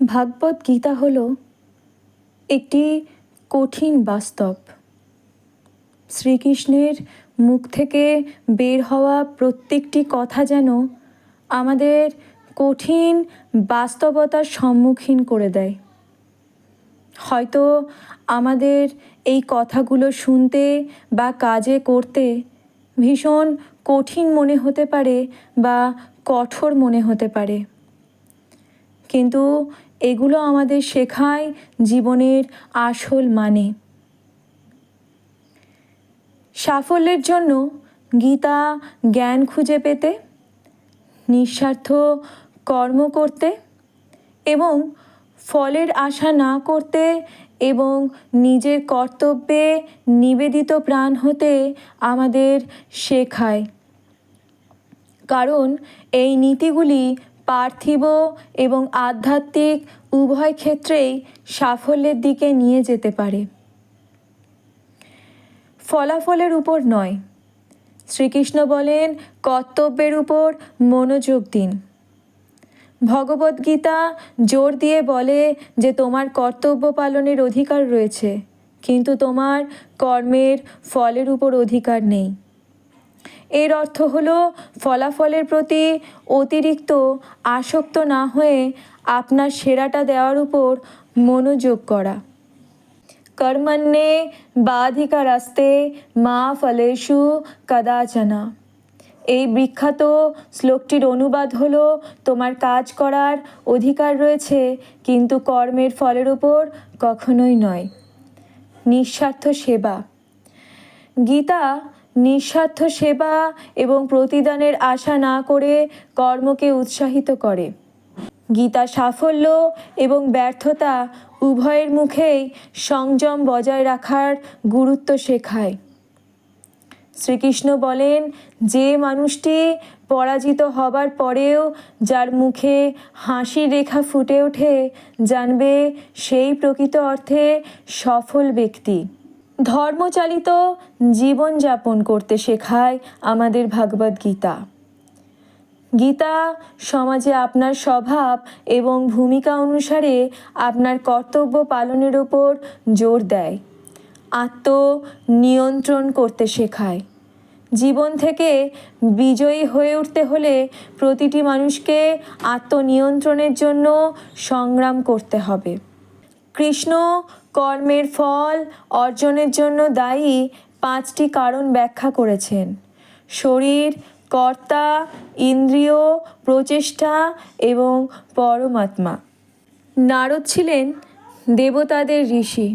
ভাগবত গীতা হল একটি কঠিন বাস্তব। শ্রীকৃষ্ণের মুখ থেকে বের হওয়া প্রত্যেকটি কথা যেন আমাদের কঠিন বাস্তবতার সম্মুখীন করে দেয়। হয়তো আমাদের এই কথাগুলো শুনতে বা কাজে করতে ভীষণ কঠিন মনে হতে পারে বা কঠোর মনে হতে পারে, কিন্তু এগুলো আমাদের শেখায় জীবনের আসল মানে। সাফল্যের জন্য গীতা জ্ঞান খুঁজে পেতে, নিঃস্বার্থ কর্ম করতে এবং ফলের আশা না করতে এবং নিজের কর্তব্যে নিবেদিত প্রাণ হতে আমাদের শেখায়। কারণ এই নীতিগুলি পার্থিব এবং আধ্যাত্মিক উভয় ক্ষেত্রেই সাফল্যের দিকে নিয়ে যেতে পারে, ফলাফলের উপর নয়। শ্রীকৃষ্ণ বলেন, কর্তব্যের উপর মনোযোগ দিন। ভগবদ্গীতা জোর দিয়ে বলে যে তোমার কর্তব্য পালনের অধিকার রয়েছে, কিন্তু তোমার কর্মের ফলের উপর অধিকার নেই। এর অর্থ হলো ফলাফলের প্রতি অতিরিক্ত আসক্ত না হয়ে আপনার সেরাটা দেওয়ার উপর মনোযোগ করা। কর্মণ্যে বাধিকারাস্তে মা ফলেষু কদাচনা। এই বিখ্যাত শ্লোকটির অনুবাদ হলো, তোমার কাজ করার অধিকার রয়েছে, কিন্তু কর্মের ফলের উপর কখনোই নয়। নিঃস্বার্থ সেবা। গীতা নিঃস্বার্থ সেবা এবং প্রতিদানের আশা না করে কর্মকে উৎসাহিত করে। গীতা সাফল্য এবং ব্যর্থতা উভয়ের মুখেই সংযম বজায় রাখার গুরুত্ব শেখায়। শ্রীকৃষ্ণ বলেন, যে মানুষটি পরাজিত হবার পরেও যার মুখে হাসির রেখা ফুটে ওঠে, জানবে সেই প্রকৃত অর্থে সফল ব্যক্তি। ধর্মচালিত জীবনযাপন করতে শেখায় আমাদের ভগবদ্গীতা। গীতা সমাজে আপনার স্বভাব এবং ভূমিকা অনুসারে আপনার কর্তব্য পালনের ওপর জোর দেয়। আত্মনিয়ন্ত্রণ করতে শেখায়। জীবন থেকে বিজয়ী হয়ে উঠতে হলে প্রতিটি মানুষকে আত্মনিয়ন্ত্রণের জন্য সংগ্রাম করতে হবে। কৃষ্ণ কর্মের ফল অর্জনের জন্য দায়ী 5টি কারণ ব্যাখ্যা করেছেন: শরীর, কর্তা, ইন্দ্রিয়, প্রচেষ্টা এবং পরমাত্মা। নারদ ছিলেন দেবতাদের ঋষি।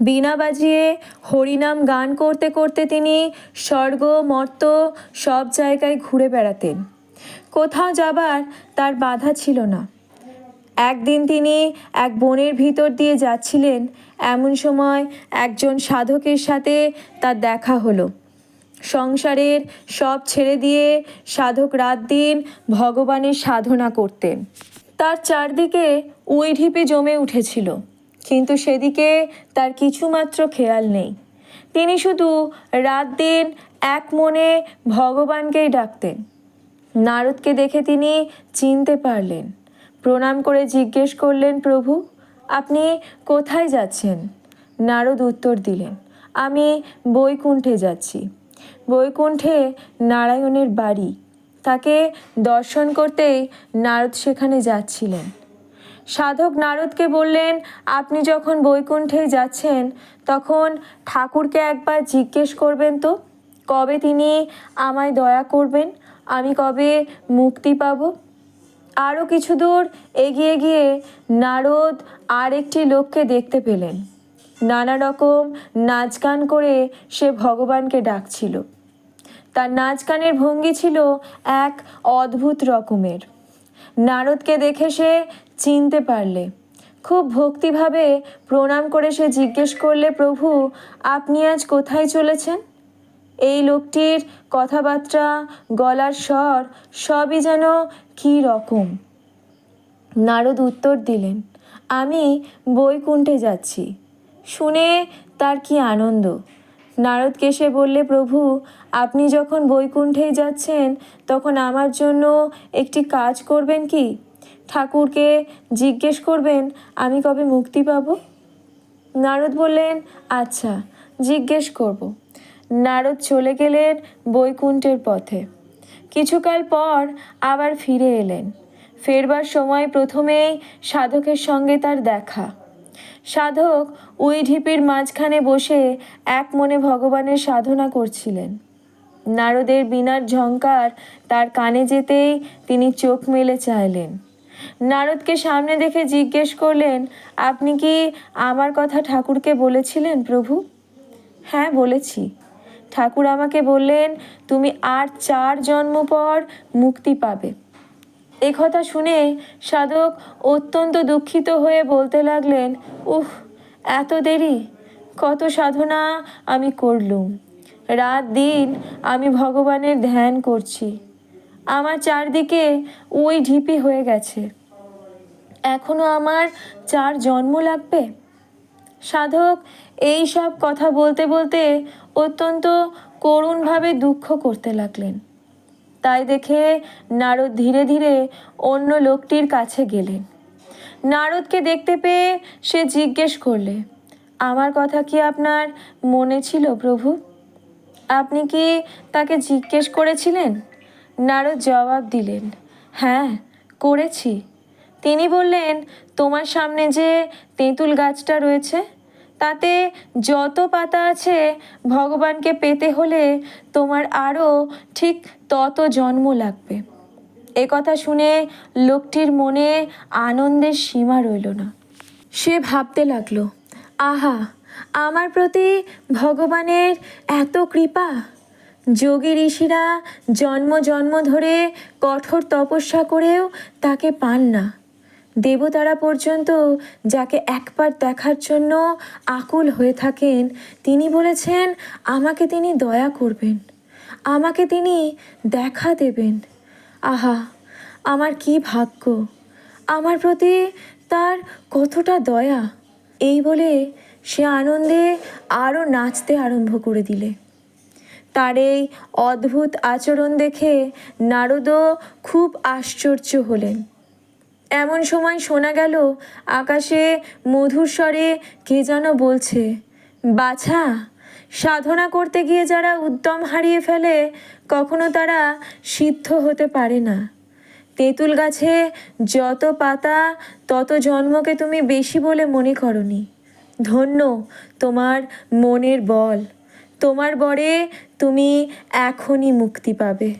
বীণা বাজিয়ে হরিনাম গান করতে করতে তিনি স্বর্গ মর্ত্য সব জায়গায় ঘুরে বেড়াতেন। কোথাও যাবার তার বাধা ছিল না। একদিন তিনি এক বনের ভিতর দিয়ে যাচ্ছিলেন। এমন সময় একজন সাধকের সাথে তার দেখা হলো। সংসারের সব ছেড়ে দিয়ে সাধক রাত দিন ভগবানের সাধনা করতেন। তার চারদিকে উইঢিপি জমে উঠেছিল, কিন্তু সেদিকে তার কিছুমাত্র খেয়াল নেই। তিনি শুধু রাত দিন এক মনে ভগবানকেই ডাকতেন। নারদকে দেখে তিনি চিনতে পারলেন। প্রণাম করে জিজ্ঞেস করলেন, প্রভু, আপনি কোথায় যাচ্ছেন? নারদ উত্তর দিলেন, আমি বৈকুণ্ঠে যাচ্ছি। বৈকুণ্ঠে নারায়ণের বাড়ি। তাকে দর্শন করতেই নারদ সেখানে যাচ্ছিলেন। সাধক নারদকে বললেন, আপনি যখন বৈকুণ্ঠে যাচ্ছেন তখন ঠাকুরকে একবার জিজ্ঞেস করবেন তো, কবে তিনি আমায় দয়া করবেন, আমি কবে মুক্তি পাব। আরও কিছু দূর এগিয়ে গিয়ে নারদ আর একটি লোককে দেখতে পেলেন। নানা রকম নাচ গান করে সে ভগবানকে ডাকছিল। তার নাচ গানের ভঙ্গি ছিল এক অদ্ভুত রকমের। নারদকে দেখে সে চিনতে পারলে। খুব ভক্তিভাবে প্রণাম করে সে জিজ্ঞেস করলে, প্রভু, আপনি আজ কোথায় চলেছেন? এই লোকটির কথাবার্তা, গলার স্বর সবই যেন কী রকম। নারদ উত্তর দিলেন, আমি বৈকুণ্ঠে যাচ্ছি। শুনে তার কি আনন্দ। নারদকে সে বললে, প্রভু, আপনি যখন বৈকুণ্ঠেই যাচ্ছেন তখন আমার জন্য একটি কাজ করবেন কি? ঠাকুরকে জিজ্ঞেস করবেন আমি কবে মুক্তি পাব। নারদ বললেন, আচ্ছা, জিজ্ঞেস করব। নারদ চলে গেলেন বৈকুণ্ঠের পথে। কিছুকাল পর আবার ফিরে এলেন। ফেরবার সময় প্রথমেই সাধকের সঙ্গে তার দেখা। সাধক ওই ঢিপির মাঝখানে বসে এক মনে ভগবানের সাধনা করছিলেন। নারদের বীণার ঝংকার তার কানে যেতেই তিনি চোখ মেলে চাইলেন। নারদকে সামনে দেখে জিজ্ঞেস করলেন, আপনি কি আমার কথা ঠাকুরকে বলেছিলেন প্রভু? হ্যাঁ, বলেছি। ঠাকুর আমাকে বললেন তুমি আর 4 জন্ম পর মুক্তি পাবে। এ কথা শুনে সাধক অত্যন্ত দুঃখিত হয়ে বলতে লাগলেন, উহ, এত দেরি! কত সাধনা আমি করলুম, রাত দিন আমি ভগবানের ধ্যান করছি, আমার চারদিকে ওই ঢিপি হয়ে গেছে, এখনো আমার 4 জন্ম লাগবে। সাধক এই সব কথা বলতে বলতে অত্যন্ত করুণভাবে দুঃখ করতে লাগলেন। তাই দেখে নারদ ধীরে ধীরে অন্য লোকটির কাছে গেলেন। নারদকে দেখতে পেয়ে সে জিজ্ঞেস করলে, আমার কথা কি আপনার মনে ছিল প্রভু? আপনি কি তাকে জিজ্ঞেস করেছিলেন? নারদ জবাব দিলেন, হ্যাঁ, করেছি। তিনি বললেন, তোমার সামনে যে তেঁতুল গাছটা রয়েছে তাতে যত পাতা আছে ভগবানকে পেতে হলে তোমার আরও ঠিক তত জন্ম লাগবে। এ কথা শুনে লোকটির মনে আনন্দের সীমা রইল না। সে ভাবতে লাগলো, আহা, আমার প্রতি ভগবানের এত কৃপা! যোগী ঋষিরা জন্ম জন্ম ধরে কঠোর তপস্যা করেও তাকে পান না। দেবতারা পর্যন্ত যাকে একবার দেখার জন্য আকুল হয়ে থাকেন, তিনি বলেছেন আমাকে তিনি দয়া করবেন, আমাকে তিনি দেখা দেবেন। আহা, আমার কি ভাগ্য! আমার প্রতি তার কতটা দয়া! এই বলে সে আনন্দে আরও নাচতে আরম্ভ করে দিলে। তার এই অদ্ভুত আচরণ দেখে নারদও খুব আশ্চর্য হলেন। এমন সময় শোনা গেল আকাশে মধুর স্বরে কে যেন বলছে, বাছা, সাধনা করতে গিয়ে যারা উদ্যম হারিয়ে ফেলে কখনো তারা সিদ্ধ হতে পারে না। তেঁতুল গাছে যত পাতা তত জন্মকে তুমি বেশি বলে মনে করনি। ধন্য তোমার মনের বল, তোমার বরে তুমি এখনই মুক্তি পাবে।